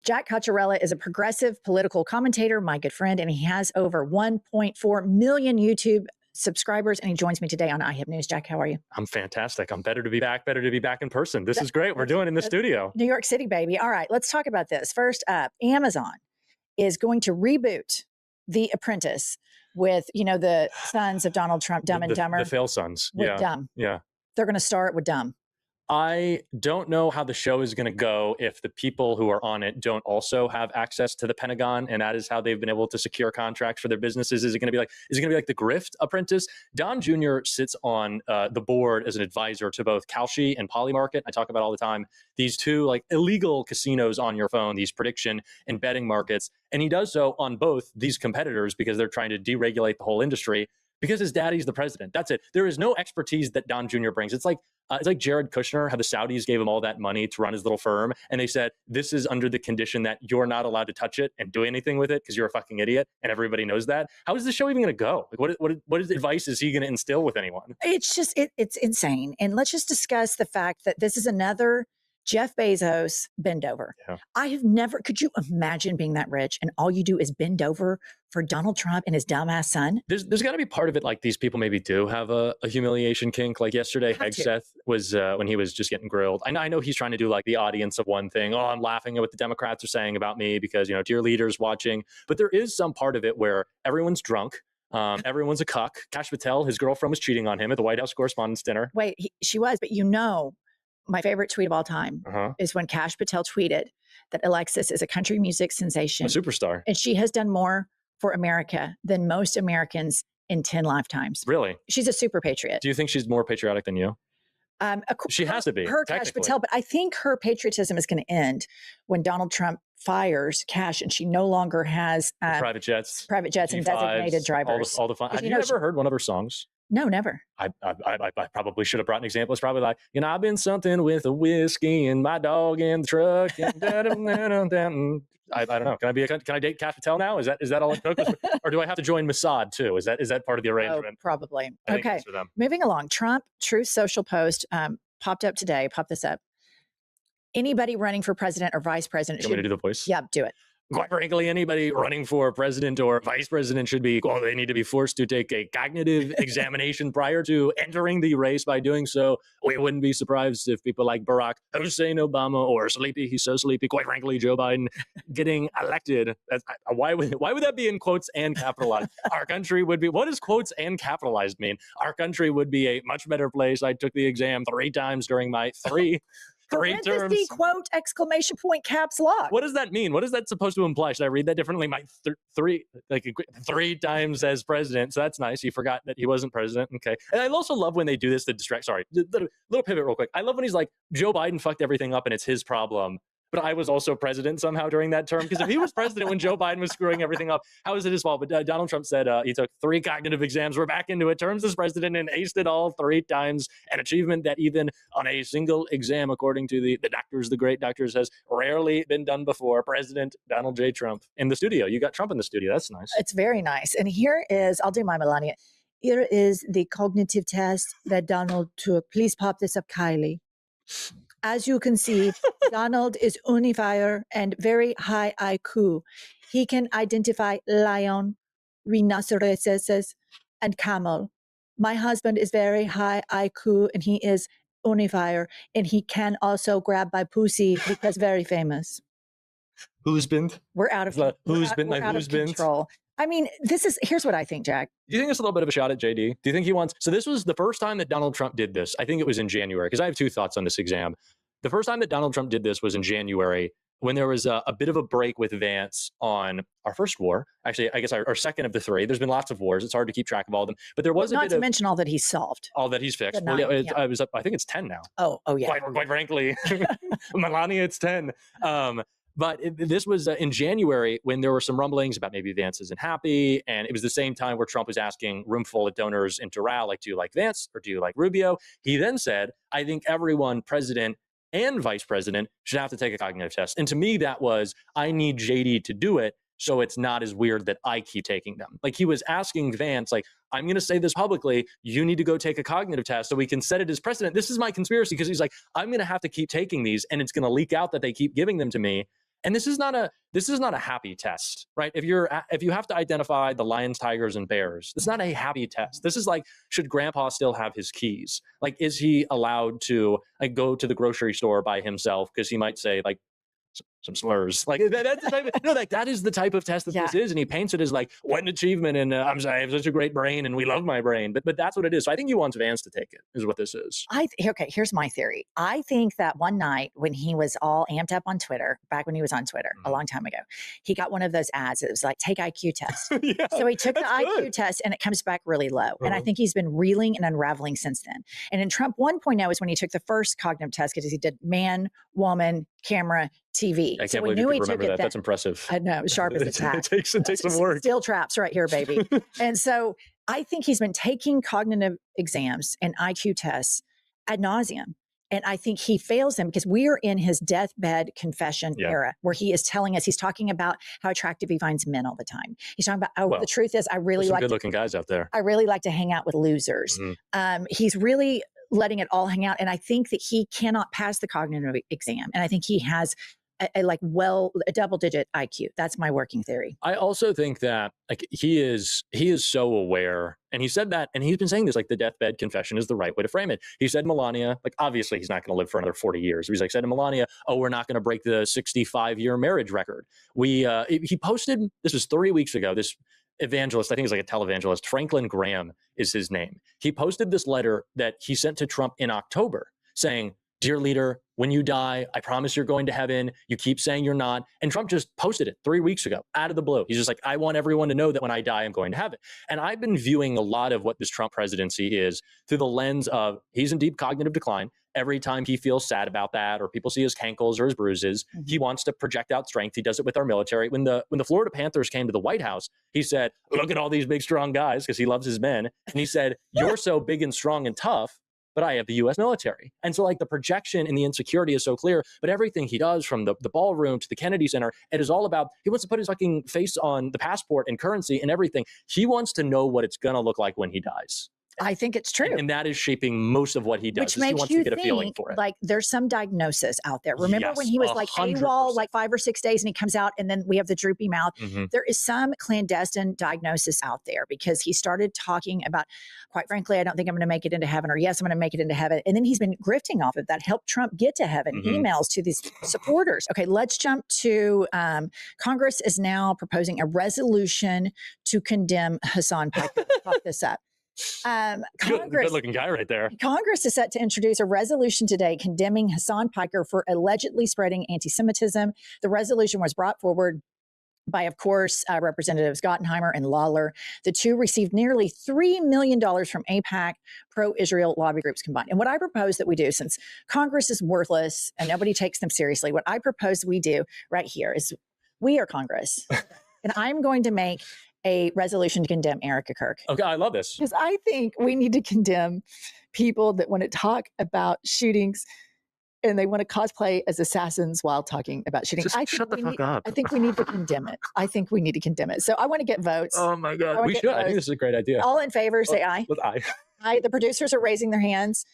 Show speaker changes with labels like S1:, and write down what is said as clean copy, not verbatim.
S1: Jack Cocciarella is a progressive political commentator, my good friend, and he has over 1.4 million YouTube subscribers, and he joins me today on iHub News. Jack, how are you?
S2: I'm fantastic. I'm better to be back in person. This is great. We're doing it in the studio.
S1: New York City, baby. All right, let's talk about this. First up, Amazon is going to reboot The Apprentice with, the sons of Donald Trump, Dumb and Dumber.
S2: The fail sons.
S1: With Dumb.
S2: Yeah.
S1: They're going to start with Dumb.
S2: I don't know how the show is going to go if the people who are on it don't also have access to the Pentagon, and that is how they've been able to secure contracts for their businesses. Is it going to be like the Grift Apprentice? Don Jr. sits on the board as an advisor to both Kalshi and Polymarket. I talk about all the time these two like illegal casinos on your phone, these prediction and betting markets, and he does so on both these competitors because they're trying to deregulate the whole industry. Because his daddy's the president. That's it. There is no expertise that Don Jr. brings. It's like Jared Kushner, how the Saudis gave him all that money to run his little firm. And they said, this is under the condition that you're not allowed to touch it and do anything with it because you're a fucking idiot. And everybody knows that. How is the show even going to go? Like, what advice is he going to instill with anyone?
S1: It's just, it's insane. And let's just discuss the fact that this is another Jeff Bezos bend over.
S2: Yeah.
S1: I have never, could you imagine being that rich and all you do is bend over for Donald Trump and his dumbass son?
S2: There's got to be part of it like these people maybe do have a humiliation kink. Like yesterday, Hegseth was when he was just getting grilled. I know he's trying to do like the audience of one thing. Oh, I'm laughing at what the Democrats are saying about me because, dear leaders watching. But there is some part of it where everyone's drunk. Everyone's a cuck. Kash Patel, his girlfriend was cheating on him at the White House Correspondents' Dinner.
S1: Wait, she was, but my favorite tweet of all time is when Kash Patel tweeted that Alexis is a country music sensation.
S2: A superstar.
S1: And she has done more for America than most Americans in 10 lifetimes.
S2: Really?
S1: She's a super patriot.
S2: Do you think she's more patriotic than you? She has to be.
S1: Her Kash Patel, but I think her patriotism is going to end when Donald Trump fires Kash and she no longer has
S2: private jets
S1: and designated drivers.
S2: All the fun. Have you ever heard one of her songs?
S1: No, never.
S2: I probably should have brought an example. It's probably like, I've been something with a whiskey and my dog in the truck. And I don't know. Can I date Kash Patel now? Is that all it took? Or do I have to join Mossad too? Is that part of the arrangement?
S1: Oh, probably.
S2: I think
S1: okay.
S2: it's for them.
S1: Moving along. Trump Truth Social post popped up today. Pop this up. Anybody running for president or vice president
S2: should. You want me to do the voice?
S1: Yeah, do it.
S2: Quite frankly, anybody running for president or vice president they need to be forced to take a cognitive examination prior to entering the race. By doing so, we wouldn't be surprised if people like Barack Hussein Obama or sleepy, he's so sleepy, quite frankly, Joe Biden getting elected. Why would that be in quotes and capitalized? Our country would be, what does quotes and capitalized mean? Our country would be a much better place. I took the exam 3 times during my three terms.
S1: Quote, exclamation point, caps lock.
S2: What does that mean? What is that supposed to imply? Should I read that differently? My 3 times as president. So that's nice. He forgot that he wasn't president. Okay. And I also love when they do this to distract. Sorry, little pivot real quick. I love when he's like, Joe Biden fucked everything up and it's his problem. But I was also president somehow during that term. Because if he was president when Joe Biden was screwing everything up, how is it his fault? But Donald Trump said he took 3 cognitive exams. We're back into it. Terms as president and aced it all 3 times. An achievement that even on a single exam, according to the doctors, the great doctors, has rarely been done before. President Donald J. Trump in the studio. You got Trump in the studio. That's nice.
S1: It's very nice. And here is, I'll do my Melania. Here is the cognitive test that Donald took. Please pop this up, Kylie. As you can see, Donald is unifier and very high IQ. He can identify lion, rhinoceroses, and camel. My husband is very high IQ and he is unifier and he can also grab my pussy because very famous.
S2: Husband?
S1: We're out of control. I mean, here's what I think, Jack.
S2: Do you think it's a little bit of a shot at JD? Do you think he wants, so this was the first time that Donald Trump did this. I think it was in January, because I have 2 thoughts on this exam. The first time that Donald Trump did this was in January, when there was a bit of a break with Vance on our first war. Actually, I guess our second of the 3. There's been lots of wars. It's hard to keep track of all of them. But there was
S1: not to mention all that he's solved.
S2: All that he's fixed. I was up, I think it's 10 now.
S1: Oh yeah.
S2: Quite frankly, Melania, it's 10. But this was in January when there were some rumblings about maybe Vance isn't happy. And it was the same time where Trump was asking room full of donors in Doral, like, do you like Vance or do you like Rubio? He then said, I think everyone, president and vice president, should have to take a cognitive test. And to me, that was, I need JD to do it so it's not as weird that I keep taking them. Like, he was asking Vance, like, I'm going to say this publicly. You need to go take a cognitive test so we can set it as precedent. This is my conspiracy, because he's like, I'm going to have to keep taking these and it's going to leak out that they keep giving them to me. And this is not a happy test, right? If you have to identify the lions, tigers, and bears, this is not a happy test. This is like, should grandpa still have his keys? Like, is he allowed to like go to the grocery store by himself? Because he might say like some slurs. Like that's the type of, no, like that is the type of test that this is. And he paints it as like, what an achievement. And I'm sorry, I have such a great brain and we love my brain. But that's what it is. So I think he wants Vance to take it, is what this is.
S1: Okay, here's my theory. I think that one night when he was all amped up on Twitter, back when he was on Twitter a long time ago, he got one of those ads. It was like, take IQ test.
S2: Yeah,
S1: so he took the IQ test and it comes back really low. And I think he's been reeling and unraveling since then. And in Trump 1.0 is when he took the first cognitive test, because he did man, woman, camera, TV.
S2: I can't believe you could remember that. That's impressive.
S1: I know, sharp as a tack.
S2: It takes some work.
S1: Steel traps right here, baby. And so I think he's been taking cognitive exams and IQ tests ad nauseum. And I think he fails them because we are in his deathbed confession era, where he is telling us, he's talking about how attractive he finds men all the time. He's talking about, the truth is, I really like
S2: good-looking guys out there.
S1: I really like to hang out with losers. He's really letting it all hang out. And I think that he cannot pass the cognitive exam. And I think he has a double-digit IQ. That's my working theory.
S2: I also think that like he is so aware, and he said that, and he's been saying this, like the deathbed confession is the right way to frame it. He said Melania, like obviously he's not going to live for another 40 years. He's like said to Melania, oh, we're not going to break the 65-year marriage record. He posted, this was 3 weeks ago, this evangelist, I think he's like a televangelist, Franklin Graham is his name. He posted this letter that he sent to Trump in October saying, dear leader, when you die, I promise you're going to heaven. You keep saying you're not. And Trump just posted it 3 weeks ago, out of the blue. He's just like, I want everyone to know that when I die, I'm going to heaven. And I've been viewing a lot of what this Trump presidency is through the lens of he's in deep cognitive decline. Every time he feels sad about that, or people see his cankles or his bruises, he wants to project out strength. He does it with our military. When the Florida Panthers came to the White House, he said, look at all these big, strong guys, because he loves his men. And he said, you're so big and strong and tough, but I have the U.S. military. And so like the projection and the insecurity is so clear, but everything he does from the ballroom to the Kennedy Center, it is all about, he wants to put his fucking face on the passport and currency and everything. He wants to know what it's going to look like when he dies.
S1: I think it's true.
S2: And that is shaping most of what he does.
S1: Which makes
S2: he wants
S1: you
S2: to get
S1: think,
S2: a feeling for it.
S1: Like there's some diagnosis out there. Remember
S2: Yes,
S1: when he was like
S2: 100%.
S1: AWOL, like 5 or 6 days, and he comes out and then we have the droopy mouth. There is some clandestine diagnosis out there, because he started talking about, quite frankly, I don't think I'm going to make it into heaven, or yes, I'm going to make it into heaven. And then he's been grifting off of that, helped Trump get to heaven, emails to these supporters. Okay, let's jump to Congress is now proposing a resolution to condemn Hassan Piker. Pop this up.
S2: Good looking guy right there.
S1: Congress is set to introduce a resolution today condemning Hassan Piker for allegedly spreading anti-Semitism. The resolution was brought forward by, of course, Representatives Gottheimer and Lawler. The two received nearly $3 million from AIPAC, pro-Israel lobby groups combined. And what I propose that we do, since Congress is worthless and nobody takes them seriously, what I propose we do right here is, we are Congress. And I'm going to make a resolution to condemn Erica Kirk.
S2: Okay, I love this.
S1: Because I think we need to condemn people that want to talk about shootings and they want to cosplay as assassins while talking about shooting.
S2: Just shut the fuck up.
S1: I think we need to condemn it. I think we need to condemn it. So I want to get votes.
S2: Oh my God. We should. I think this is a great idea.
S1: All in favor, say aye.
S2: With aye.
S1: Aye. The producers are raising their hands.